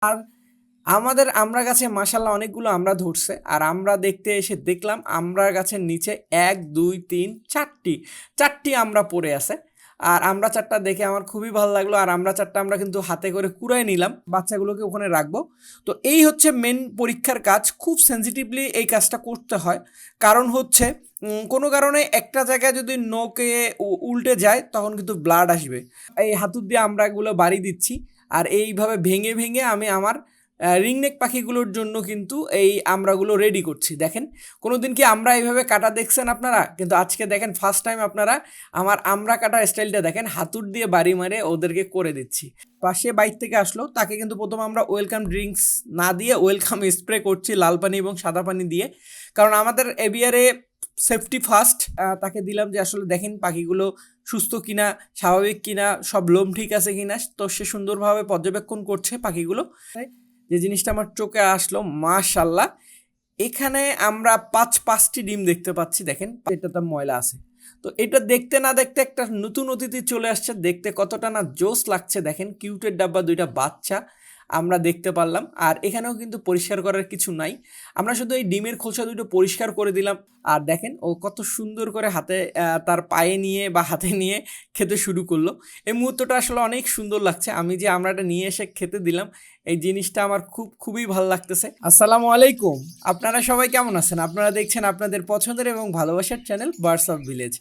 আর আমাদের আমড়া গাছে মাশাআল্লাহ অনেকগুলো আমড়া ধরছে। আর আমরা দেখতে এসে দেখলাম আমড়া গাছের নিচে ১, ২, ৩, ৪টি আমড়া পড়ে আছে। আর আমড়া চারটা দেখে আমার খুবই ভালো লাগলো। আর আমড়া চারটা আমরা কিন্তু হাতে করে কুড়ায় নিলাম, বাচ্চাগুলোকে ওখানে রাখবো। তো এই হচ্ছে মেন পরীক্ষার কাজ, খুব সেন্সিটিভলি এই কাজটা করতে হয়। কারণ হচ্ছে কোনো কারণে একটা জায়গায় যদি নখে উল্টে যায় তখন কিন্তু ব্লাড আসবে। এই হাতুড় দিয়ে আমড়াগুলো বাড়ি দিচ্ছি। আর এইভাবে ভেঙে ভেঙে আমি আমার রিংনেক পাখিগুলোর জন্য কিন্তু এই আমড়াগুলো রেডি করছি। দেখেন, কোনোদিন কি আমরা এইভাবে কাটা দেখছেন আপনারা? কিন্তু আজকে দেখেন ফার্স্ট টাইম আপনারা আমার আমড়া কাটার স্টাইলটা দেখেন, হাতুড় দিয়ে বাড়ি মারে ওদেরকে করে দিচ্ছি। পাশে বাইক থেকে আসলো, তাকে কিন্তু প্রথম আমরা ওয়েলকাম ড্রিঙ্কস না দিয়ে ওয়েলকাম স্প্রে করছি লাল পানি এবং সাদা পানি দিয়ে। কারণ আমাদের এবিআরে সেফটি ফার্স্ট। তাকে দিলাম যে আসলে দেখেন পাখিগুলো সুস্থ কিনা, স্বাভাবিক কিনা, সব লোম ঠিক আছে কিনা। তো সে সুন্দরভাবে পর্যবেক্ষণ করছে পাখিগুলো। যে জিনিসটা আমার চোখে আসলো, মাশাআল্লাহ, এখানে আমরা পাঁচটি ডিম দেখতে পাচ্ছি। দেখেন এটাতে ময়লা আছে। তো এটা দেখতে না দেখতে একটা নতুন অতিথি চলে আসছে, দেখতে কতটা না জোস লাগছে। দেখেন কিউটের ডাব্বা, দুইটা বাচ্চা আমরা দেখতে পারলাম। আর এখানেও কিন্তু পরিষ্কার করার কিছু নাই, আমরা শুধু এই ডিমের খোসা দুটো পরিষ্কার করে দিলাম। আর দেখেন ও কত সুন্দর করে হাতে তার পায়ে নিয়ে বা হাতে নিয়ে খেতে শুরু করলো। এই মুহূর্তটা আসলে অনেক সুন্দর লাগছে। আমি যে আমরাটা নিয়ে এসে খেতে দিলাম, এই জিনিসটা আমার খুবই ভালো লাগতেছে। আসসালামু আলাইকুম, আপনারা সবাই কেমন আছেন? আপনারা দেখছেন আপনাদের পছন্দের এবং ভালোবাসার চ্যানেল বার্ডস অফ ভিলেজ।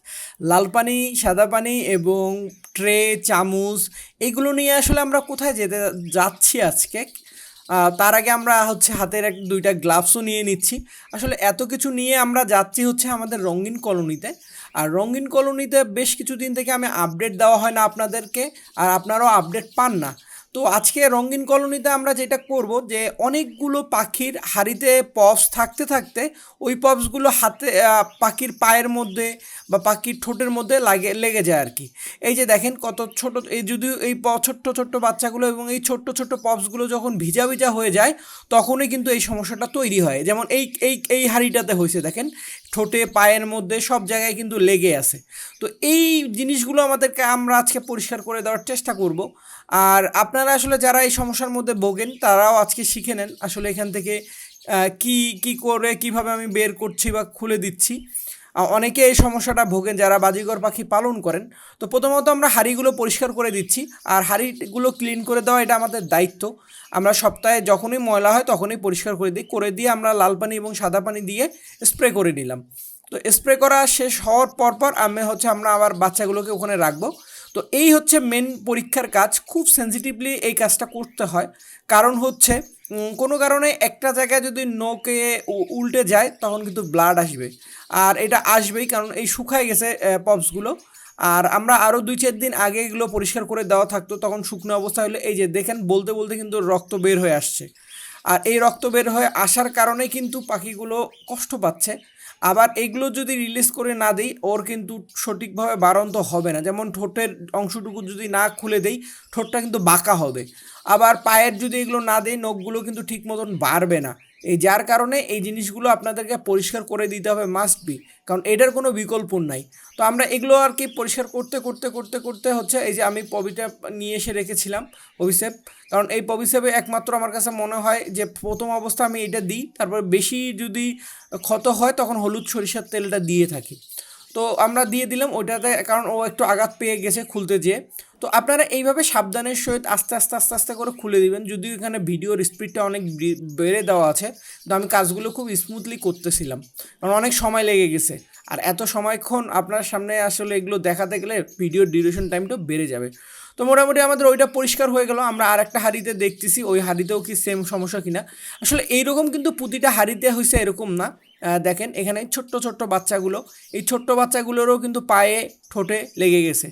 লাল পানি, সাদা পানি এবং ট্রে, চামচ, এগুলো নিয়ে আসলে আমরা কোথায় যেতে যাচ্ছি আজকে? তার আগে আমরা হচ্ছে হাতের দুইটা গ্লাভসও নিয়ে নিচ্ছি। আসলে এত কিছু নিয়ে আমরা যাচ্ছি হচ্ছে আমাদের রঙিন কলোনিতে। আর রঙিন কলোনিতে বেশ কিছুদিন থেকে আমি আপডেট দেওয়া হয় না আপনাদেরকে, আর আপনারাও আপডেট পান না। তো আজকে রঙিন কলোনিতে আমরা যেটা করব, যে অনেকগুলো পাখির হাড়িতে পপস থাকতে থাকতে ওই পপসগুলো হাতে পাখির পায়ের মধ্যে বা পাখির ঠোঁটের মধ্যে লেগে যায় আর কি। এই যে দেখেন কত ছোট, এই যদিও এই ছোট্ট ছোট্ট বাচ্চাগুলো এবং এই ছোট্ট ছোট্ট পপসগুলো যখন ভিজা ভিজা হয়ে যায় তখনই কিন্তু এই সমস্যাটা তৈরি হয়। যেমন এই এই এই হাঁড়িটাতে হয়েছে, দেখেন ঠোঁটে, পায়ের মধ্যে সব জায়গায় কিন্তু লেগে আছে। তো এই জিনিসগুলো আমরা আজকে পরিষ্কার করে দেওয়ার চেষ্টা করব। আর আপনারা আসলে যারা এই সমস্যার মধ্যে ভোগেন তারাও আজকে শিখে নেন আসলে এখান থেকে কি কি করে কিভাবে আমি বের করছি বা খুলে দিচ্ছি। অনেকে এই সমস্যাটা ভোগেন যারা বাজিঘর পাখি পালন করেন। তো প্রথমত আমরা হাঁড়িগুলো পরিষ্কার করে দিচ্ছি। আর হাঁড়িগুলো ক্লিন করে দেওয়া এটা আমাদের দায়িত্ব। আমরা সপ্তাহে যখনই ময়লা হয় তখনই পরিষ্কার করে দিয়ে আমরা লাল পানি এবং সাদা পানি দিয়ে স্প্রে করে নিলাম। তো স্প্রে করা শেষ হওয়ার পর আমরা আবার বাচ্চাগুলোকে ওখানে রাখবো। তো এই হচ্ছে মেন পরীক্ষার কাজ, খুব সেন্সিটিভলি এই কাজটা করতে হয়। কারণ হচ্ছে কোনো কারণে একটা জায়গায় যদি নখে উল্টে যায় তখন কিন্তু ব্লাড আসবে। আর এটা আসবেই, কারণ এই শুকায় গেছে পপসগুলো। আর আমরা আরও ২-৪ দিন আগে এগুলো পরিষ্কার করে দেওয়া থাকতো, তখন শুকনো অবস্থা হলে এই যে দেখেন বলতে বলতে কিন্তু রক্ত বের হয়ে আসছে। আর এই রক্ত বের হয়ে আসার কারণে কিন্তু পাখিগুলো কষ্ট পাচ্ছে। আবার এগুলো যদি রিলিজ করে না দিই ওর কিন্তু সঠিকভাবে বাড়ন্ত হবে না। যেমন ঠোঁটের অংশটুকু যদি না খুলে দেই ঠোঁটটা কিন্তু বাঁকা হবে। আবার পায়ের যদি এগুলো না দিই নখগুলো কিন্তু ঠিক মতন বাড়বে না। এই যার কারণে এই জিনিসগুলো আপনাদেরকে পরিষ্কার করে দিতে হবে, মাস্ট বি, কারণ এটার কোনো বিকল্প নাই। তো আমরা এগুলো আর কি পরিষ্কার করতে করতে করতে করতে হচ্ছে এই যে আমি পবিটা নিয়ে এসে রেখেছিলাম, পবিসেপ। কারণ এই পবিসেপে একমাত্র আমার কাছে মনে হয় যে প্রথম অবস্থা আমি এটা দিই, তারপর বেশি যদি ক্ষত হয় তখন হলুদ সরিষার তেলটা দিয়ে থাকি। তো আমরা দিয়ে দিলাম ওইটাতে, কারণ ও একটু আঘাত পেয়ে গেছে খুলতে যেয়ে। তো আপনারা এইভাবে সাবধানের সহিত আস্তে আস্তে আস্তে আস্তে করে খুলে দিবেন। যদিও এখানে ভিডিওর স্পিডটা অনেক বেড়ে দেওয়া আছে, তো আমি কাজগুলো খুব স্মুথলি করতেছিলাম, কারণ অনেক সময় লেগে গেছে। আর এত সময়ক্ষণ আপনার সামনে আসলে এগুলো দেখাতে গেলে ভিডিওর ডিউরেশন টাইমটা বেড়ে যাবে। তো মোটামুটি আমাদের ওইটা পরিষ্কার হয়ে গেল। আমরা আর একটা হাঁড়িতে দেখতেছি ওই হাঁড়িতেও কি সেম সমস্যা কিনা। আসলে এইরকম কিন্তু প্রতিটা হাঁড়িতে হয়েছে এরকম না। দেখেন এখানে ছোট্ট ছোট্ট বাচ্চাগুলো, এই ছোট্ট বাচ্চাগুলোরও কিন্তু পায়ে, ঠোঁটে লেগে গেছে।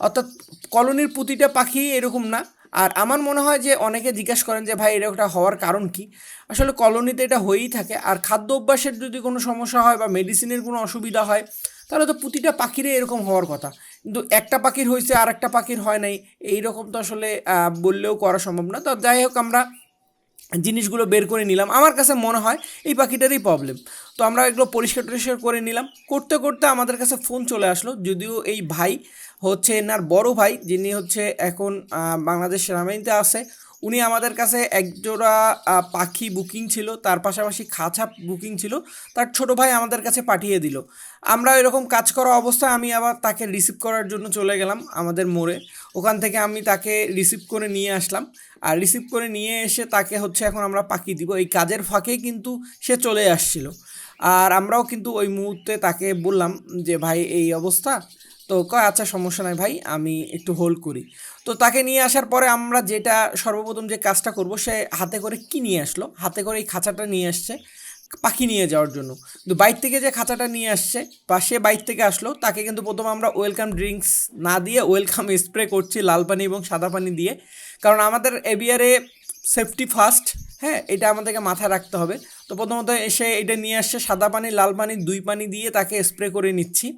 অর্থাৎ কলোনির প্রতিটা পাখি এরকম না। আর আমার মনে হয় যে অনেকে জিজ্ঞাসা করেন যে ভাই এরকমটা হওয়ার কারণ কি। আসলে কলোনিতে এটা হয়েই থাকে। আর খাদ্য অভ্যাসের যদি কোনো সমস্যা হয় বা মেডিসিনের কোনো অসুবিধা হয় তাহলে তো প্রতিটা পাখিরই এরকম হওয়ার কথা। কিন্তু একটা পাখির হয়েছে আর একটা পাখির হয় নাই, এইরকম তো আসলে বললেও করা সম্ভব না। তো যাই হোক, আমরা জিনিসগুলো বের করে নিলাম। আমার কাছে মনে হয় এই পাখিটারই প্রবলেম। তো আমরা এগুলো পরিষ্কার টরিষ্কার করে নিলাম। করতে করতে আমাদের কাছে ফোন চলে আসলো, যদিও এই ভাই হচ্ছে এনার বড় ভাই, যিনি হচ্ছে এখন বাংলাদেশ সেনাবাহিনীতে আছে। উনি আমাদের কাছে একজোড়া পাখি বুকিং ছিল, তার পাশাপাশি খাঁচা বুকিং ছিল, তার ছোট ভাই আমাদের কাছে পাঠিয়ে দিল। আমরা এরকম কাজ করা অবস্থায় আমি আবার তাকে রিসিভ করার জন্য চলে গেলাম আমাদের মোড়ে। ওখান থেকে আমি তাকে রিসিভ করে নিয়ে আসলাম, আর রিসিভ করে নিয়ে এসে তাকে হচ্ছে এখন আমরা পাখি দিব। এই কাজের ফাঁকেই কিন্তু সে চলে আসছিল, আর আমরাও কিন্তু ওই মুহূর্তে তাকে বললাম যে ভাই এই অবস্থা। তো কয় আচ্ছা সমস্যা নাই ভাই, আমি একটু হোল্ড করি। তো তাকে নিয়ে আসার পরে আমরা যেটা সর্বপ্রথম যে কাজটা করব, সে হাতে করে কি নিয়ে আসলো, হাতে করে এই খাঁচাটা নিয়ে আসছে পাখি নিয়ে যাওয়ার জন্য। কিন্তু বাইর থেকে যে খাঁচাটা নিয়ে আসছে বা সে বাইর থেকে আসলো, তাকে কিন্তু প্রথমে আমরা ওয়েলকাম ড্রিঙ্কস না দিয়ে ওয়েলকাম স্প্রে করছি লাল পানি এবং সাদা পানি দিয়ে, কারণ আমাদের এবিয়ারে সেফটি ফার্স্ট। হ্যাঁ, এটা আমাদেরকে মাথায় রাখতে হবে। তো প্রথমত এসে এটা নিয়ে আসছে সাদা পানি লাল পানি দুই পানি দিয়ে তাকে স্প্রে করে নিচ্ছি।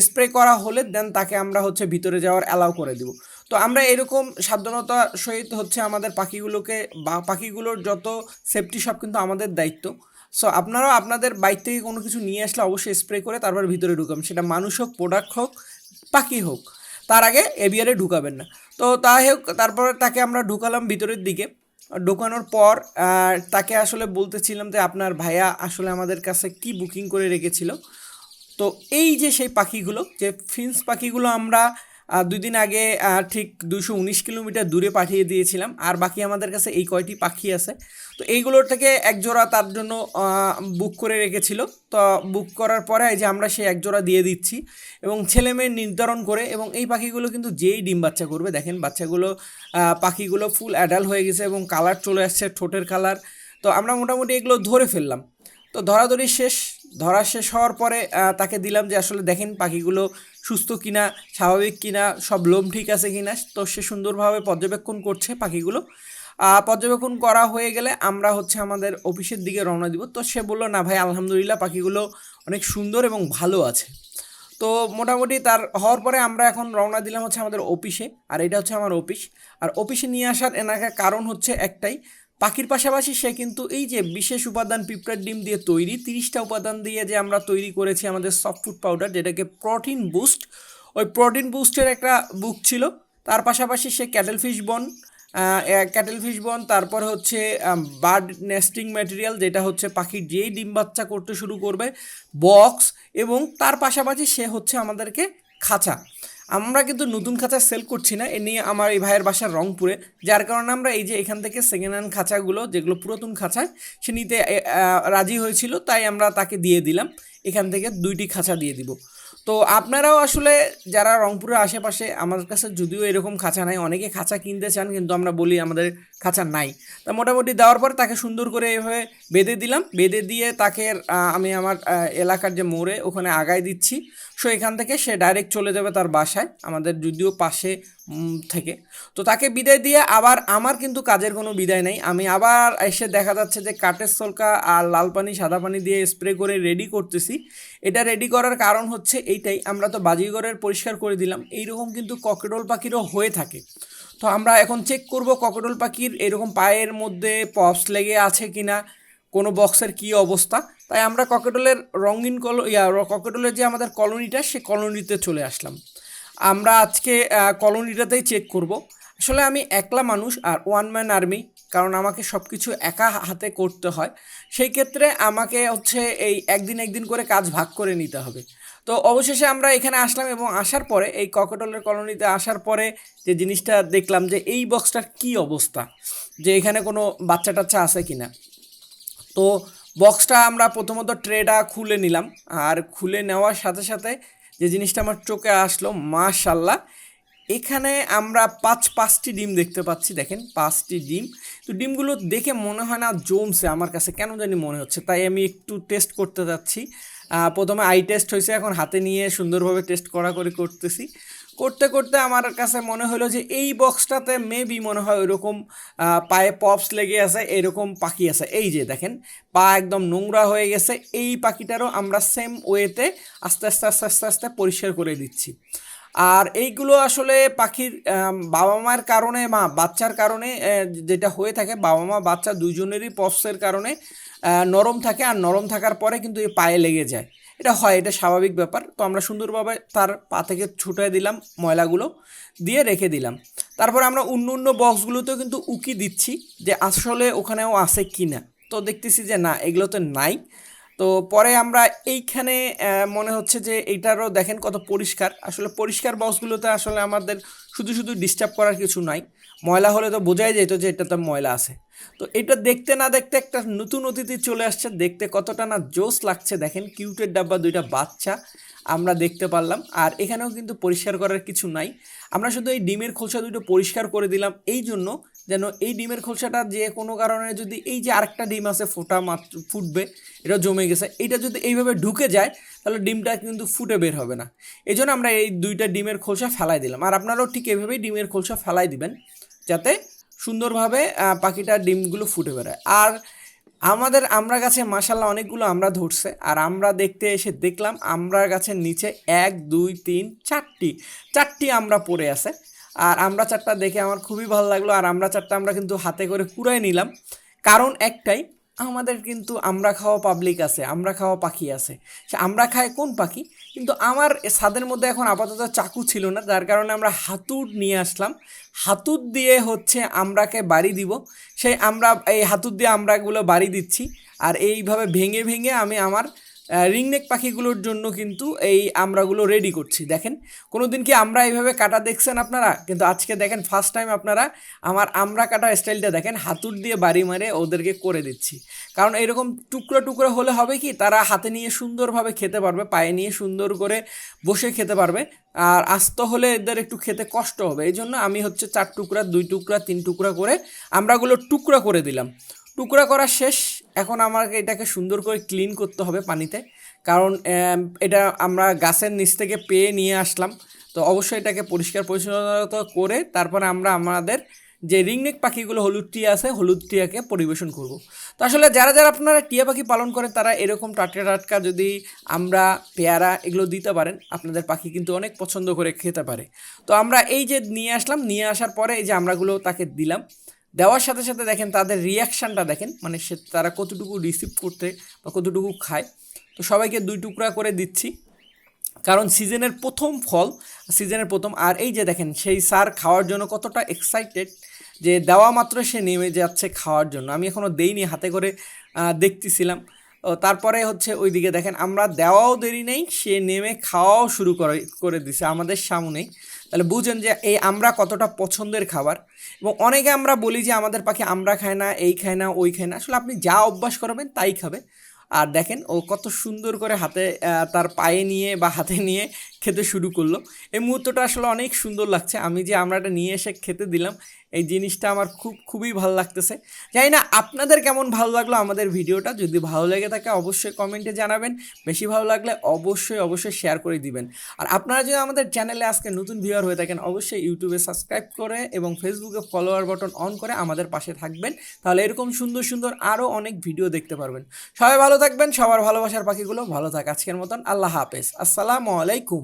স্প্রে করা হলে দেন তাকে আমরা হচ্ছে ভিতরে যাওয়ার অ্যালাউ করে দিব। তো আমরা এরকম সাবধানতার সহিত হচ্ছে আমাদের পাখিগুলোকে বা পাখিগুলোর যত সেফটি সব কিন্তু আমাদের দায়িত্ব। সো আপনারাও আপনাদের বাইর থেকে কোনো কিছু নিয়ে আসলে অবশ্যই স্প্রে করে তারপর ভিতরে ঢুকাবেন, সেটা মানুষ হোক, প্রোডাক্ট হোক, পাখি হোক, তার আগে এবিয়ারে ঢুকাবেন না। তো তাই হোক, তারপরে তাকে আমরা ঢুকালাম ভিতরের দিকে। ঢোকানোর পর তাকে আসলে বলতেছিলাম যে আপনার ভাইয়া আসলে আমাদের কাছে কি বুকিং করে রেখেছিল। তো এই যে সেই পাখিগুলো, যে ফিন্স পাখিগুলো আমরা 2 দিন আগে ঠিক 219 কিলোমিটার দূরে পাঠিয়ে দিয়েছিলাম, আর বাকি আমাদের কাছে এই কয়টি পাখি আছে। তো এইগুলোর থেকে এক জোড়া তার জন্য বুক করে রেখেছিল। তো বুক করার পরে এই যে আমরা সেই এক জোড়া দিয়ে দিচ্ছি এবং ছেলে মেয়ে নির্ধারণ করে। এবং এই পাখিগুলো কিন্তু যেই ডিম বাচ্চা করবে, দেখেন বাচ্চাগুলো পাখিগুলো ফুল অ্যাডাল্ট হয়ে গেছে এবং কালার চলে আসছে, ঠোঁটের কালার। তো আমরা মোটামুটি এগুলো ধরে ফেললাম। তো ধরা শেষ হওয়ার পরে তাকে দিলাম যে আসলে দেখেন পাখিগুলো সুস্থ কিনা, স্বাভাবিক কিনা, সব লোম ঠিক আছে কিনা। তো সে সুন্দরভাবে পর্যবেক্ষণ করছে পাখিগুলো। পর্যবেক্ষণ করা হয়ে গেলে আমরা হচ্ছে আমাদের অফিসের দিকে রওনা দিব। তো সে বললো না ভাই আলহামদুলিল্লাহ পাখিগুলো অনেক সুন্দর এবং ভালো আছে। তো মোটামুটি তার হওয়ার পরে আমরা এখন রওনা দিলাম হচ্ছে আমাদের অফিসে, আর এটা হচ্ছে আমার অফিস। আর অফিসে নিয়ে আসার এনাকে কারণ হচ্ছে একটাই, পাখির পাশাপাশি সে কিন্তু এই যে বিশেষ উপাদান পিঁপড়ার ডিম দিয়ে তৈরি 30টা উপাদান দিয়ে যে আমরা তৈরি করেছি আমাদের সফট ফুড পাউডার, যেটাকে প্রোটিন বুস্ট, ওই প্রোটিন বুস্টের একটা বুক ছিল। তার পাশাপাশি সে ক্যাটেল ফিশ বন, তারপর হচ্ছে বার্ড নেস্টিং ম্যাটেরিয়াল, যেটা হচ্ছে পাখির যেই ডিম বাচ্চা করতে শুরু করবে, বক্স, এবং তার পাশাপাশি সে হচ্ছে আমাদেরকে খাঁচা। আমরা কিন্তু নতুন খাঁচা সেল করছি না, এ নিয়ে আমার এই ভাইয়ের বাসা রংপুরে, যার কারণে আমরা এই যে এখান থেকে সেকেন্ড হ্যান্ড খাঁচাগুলো যেগুলো পুরাতন খাঁচায় সে নিতে রাজি হয়েছিল, তাই আমরা তাকে দিয়ে দিলাম। এখান থেকে 2টি খাঁচা দিয়ে দিব। তো আপনারাও আসলে যারা রংপুরের আশেপাশে, আমাদের কাছে যদিও এরকম খাঁচা নাই, অনেকে খাঁচা কিনতে চান কিন্তু আমরা বলি আমাদের খাঁচা নাই। তা মোটামুটি দেওয়ার পর তাকে সুন্দর করে এভাবে বেঁধে দিলাম, বেঁধে দিয়ে তাকে আমি আমার এলাকার যে মোড়ে ওখানে আগায় দিচ্ছি। সো এখান থেকে সে ডাইরেক্ট চলে যাবে তার বাসায়, আমাদের যদিও পাশে থেকে। তো তাকে বিদায় দিয়ে আবার আমার কিন্তু কাজের কোনো বিদায় নেই, আমি আবার এসে দেখা যাচ্ছে যে কাঠের সলকা আর লাল পানি সাদা পানি দিয়ে স্প্রে করে রেডি করতেছি। এটা রেডি করার কারণ হচ্ছে এইটাই, আমরা তো বাজিঘরের পরিষ্কার করে দিলাম, এইরকম কিন্তু ককেটল পাখিরও হয়ে থাকে। তো আমরা এখন চেক করব ককেটল পাখির এরকম পায়ের মধ্যে পপস লেগে আছে কিনা, কোনো বক্সের কী অবস্থা। তাই আমরা ককেটলের রঙিন ককেটলের যে আমাদের কলোনিটা, সে কলোনিতে চলে আসলাম। আমরা আজকে কলোনিটাতেই চেক করব। আসলে আমি একলা মানুষ আর ওয়ান ম্যান আর্মি, কারণ আমাকে সব কিছু একা হাতে করতে হয়। সেই ক্ষেত্রে আমাকে হচ্ছে এই একদিন করে কাজ ভাগ করে নিতে হবে। তো অবশেষে আমরা এখানে আসলাম এবং আসার পরে এই ককেটলের কলোনিতে আসার পরে যে জিনিসটা দেখলাম যে এই বক্সটার কি অবস্থা, যে এখানে কোনো বাচ্চা টাচ্চা আছে কি না। তো বক্সটা আমরা প্রথমত ট্রেটা খুলে নিলাম, আর খুলে নেওয়ার সাথে সাথে যে জিনিসটা আমার চোখে আসলো, মাশাল্লাহ, এখানে আমরা পাঁচটি ডিম দেখতে পাচ্ছি। দেখেন 5টি ডিম। তো ডিমগুলো দেখে মনে হয় না জমছে, আমার কাছে কেন জানি মনে হচ্ছে, তাই আমি একটু টেস্ট করতে যাচ্ছি। প্রথমে আই টেস্ট হয়েছে, এখন হাতে নিয়ে সুন্দরভাবে টেস্ট করতেছি। করতে করতে আমার কাছে মনে হলো যে এই বক্সটাতে মেবি মনে হয় ওইরকম পায়ে পপস লেগে আছে, এরকম পাখি আছে। এই যে দেখেন পা একদম নোংরা হয়ে গেছে, এই পাখিটারও আমরা সেম ওয়েতে আস্তে আস্তে আস্তে আস্তে আস্তে পরিষ্কার করে দিচ্ছি। আর এইগুলো আসলে পাখির বাবা মায়ের কারণে বাচ্চার কারণে যেটা হয়ে থাকে, বাবা মা বাচ্চা দুইজনেরই পপসের কারণে নরম থাকে, আর নরম থাকার পরে কিন্তু এই পায়ে লেগে যায়। এটা হয়, এটা স্বাভাবিক ব্যাপার। তো আমরা সুন্দরভাবে তার পা থেকে ছুটিয়ে দিলাম, ময়লাগুলো দিয়ে রেখে দিলাম। তারপর আমরা অন্য বক্সগুলোতেও কিন্তু উকি দিচ্ছি যে আসলে ওখানেও আছে কি না। তো দেখতেছি যে না, এগুলোতে নাই। তো পরে আমরা এইখানে মনে হচ্ছে যে এইটারও দেখেন কত পরিষ্কার। আসলে পরিষ্কার বক্সগুলোতে আসলে আমাদের শুধু ডিস্টার্ব করার কিছু নাই। ময়লা হলে তো বোঝাই যেত যে এটাতে ময়লা আছে। তো এটা দেখতে না দেখতে একটা নতুন অতিথি চলে আসছে। দেখতে কতটা না জোস লাগছে দেখেন, কিউটের ডাব্বা, দুইটা বাচ্চা আমরা দেখতে পারলাম। আর এখানেও কিন্তু পরিষ্কার করার কিছু নাই। আমরা শুধু এই ডিমের খোসা দুটো পরিষ্কার করে দিলাম এই জন্য, যেন এই ডিমের খোসাটা যে কোনো কারণে যদি এই যে আরেকটা ডিম আছে ফোটা মাত্র ফুটবে, এটা জমে গেছে, এটা যদি এইভাবে ঢুকে যায় তাহলে ডিমটা কিন্তু ফুটে বের হবে না। এই জন্য আমরা এই দুইটা ডিমের খোসা ফেলাই দিলাম। আর আপনারাও ঠিক এইভাবেই ডিমের খোসা ফেলাই দিবেন যাতে সুন্দরভাবে পাখিটার ডিমগুলো ফুটে বেরোয়। আর আমাদের আমড়া গাছে মাশাল্লাহ অনেকগুলো আমড়া ধরছে। আর আমরা দেখতে এসে দেখলাম আমড়া গাছের নিচে 1 2 3 4টি আমড়া পড়ে আছে। আর আমড়া চারটা দেখে আমার খুবই ভালো লাগলো। আর আমড়া চারটা আমরা কিন্তু হাতে করে কুড়াই নিলাম, কারণ একটাই, আমাদের কিন্তু আমড়া খাওয়া পাবলিক আছে, আমড়া খাওয়া পাখি আছে। সে আমড়া খায় কোন পাখি? কিন্তু আমার ছাদের মধ্যে এখন আপাতত চাকু ছিল না, যার কারণে আমরা হাতুড় নিয়ে আসলাম। হাতুড় দিয়ে হচ্ছে আমড়াকে বাড়ি দিব। সেই আমরা এই হাতুড় দিয়ে আমড়াগুলো বাড়ি দিচ্ছি। আর এইভাবে ভেঙে ভেঙে আমি আমার রিংনেক পাখিগুলোর জন্য কিন্তু এই আমড়াগুলো রেডি করছি। দেখেন, কোনো দিন কি আমরা এইভাবে কাটা দেখছেন আপনারা? কিন্তু আজকে দেখেন ফার্স্ট টাইম আপনারা আমার আমড়া কাটার স্টাইলটা দেখেন, হাতুড় দিয়ে বাড়ি মারে ওদেরকে করে দিচ্ছি। কারণ এরকম টুকরো টুকরো হলে হবে কি, তারা হাতে নিয়ে সুন্দরভাবে খেতে পারবে, পায়ে নিয়ে সুন্দর করে বসে খেতে পারবে। আর আস্ত হলে এদের একটু খেতে কষ্ট হবে। এই জন্য আমি হচ্ছে 4 টুকরা, 2 টুকরা, 3 টুকরা করে আমড়াগুলো টুকরা করে দিলাম। টুকরা করা শেষ। এখন আমাকে এটাকে সুন্দর করে ক্লিন করতে হবে পানিতে, কারণ এটা আমরা গাছের নিচ থেকে পেয়ে নিয়ে আসলাম। তো অবশ্যই এটাকে পরিষ্কার পরিচ্ছন্নতা করে তারপরে আমরা আমাদের যে রিংনেক পাখিগুলো হলুদ টিয়া আছে, হলুদ টিয়াকে পরিবেশন করব। তো আসলে যারা যারা আপনারা টিয়া পাখি পালন করেন তারা এরকম টাটকা টাটকা যদি আমরা পেয়ারা এগুলো দিতে পারেন, আপনাদের পাখি কিন্তু অনেক পছন্দ করে খেতে পারে। তো আমরা এই যে নিয়ে আসলাম, নিয়ে আসার পরে এই যে আমরাগুলো তাকে দিলাম। দেওয়ার সাথে সাথে দেখেন তাদের রিয়াকশানটা দেখেন, মানে তারা কতটুকু রিসিভ করতে বা কতটুকু খায়। তো সবাইকে 2 টুকরা করে দিচ্ছি, কারণ সিজনের প্রথম ফল, সিজনের প্রথম। আর এই যে দেখেন সেই স্যার খাওয়ার জন্য কতটা এক্সাইটেড, যে দেওয়া মাত্র সে নেমে যাচ্ছে খাওয়ার জন্য। আমি এখনও দেইনি, হাতে করে দেখতেছিলাম। ও তারপরে হচ্ছে ওইদিকে দেখেন আমরা দেওয়াও দেরি নেই, সে নেমে খাওয়াও শুরু করে দিছে আমাদের সামনেই। তাহলে বুঝেন যে এই আমরা কতটা পছন্দের খাবার। এবং অনেকে আমরা বলি যে আমাদের পাখি আমরা খায় না, এই খায় না, ওই খায় না। আসলে আপনি যা অভ্যাস করাবেন তাই খাবে। আর দেখেন ও কত সুন্দর করে হাতে তার পায়ে নিয়ে বা হাতে নিয়ে খেতে শুরু করলো। এই মুহূর্তটা আসলে অনেক সুন্দর লাগছে। আমি যে আমরাটা নিয়ে এসে খেতে দিলাম, এই জিনিসটা আমার খুবই ভালো লাগতেছে। জানি না আপনাদের কেমন ভালো লাগলো আমাদের ভিডিওটা। যদি ভালো লেগে থাকে অবশ্যই কমেন্টে জানাবেন, বেশি ভালো লাগলে অবশ্যই শেয়ার করে দিবেন। আর আপনারা যদি আমাদের চ্যানেলে আজকে নতুন ভিউয়ার হয়ে থাকেন অবশ্যই ইউটিউবে সাবস্ক্রাইব করে এবং ফেসবুকে ফলোয়ার বাটন অন করে আমাদের পাশে থাকবেন। তাহলে এরকম সুন্দর সুন্দর আরও অনেক ভিডিও দেখতে পারবেন। সবাই ভালো থাকবেন, সবার ভালোবাসার পাখিগুলো ভালো থাক। আজকের মতন আল্লাহ হাফেজ, আসসালামু আলাইকুম।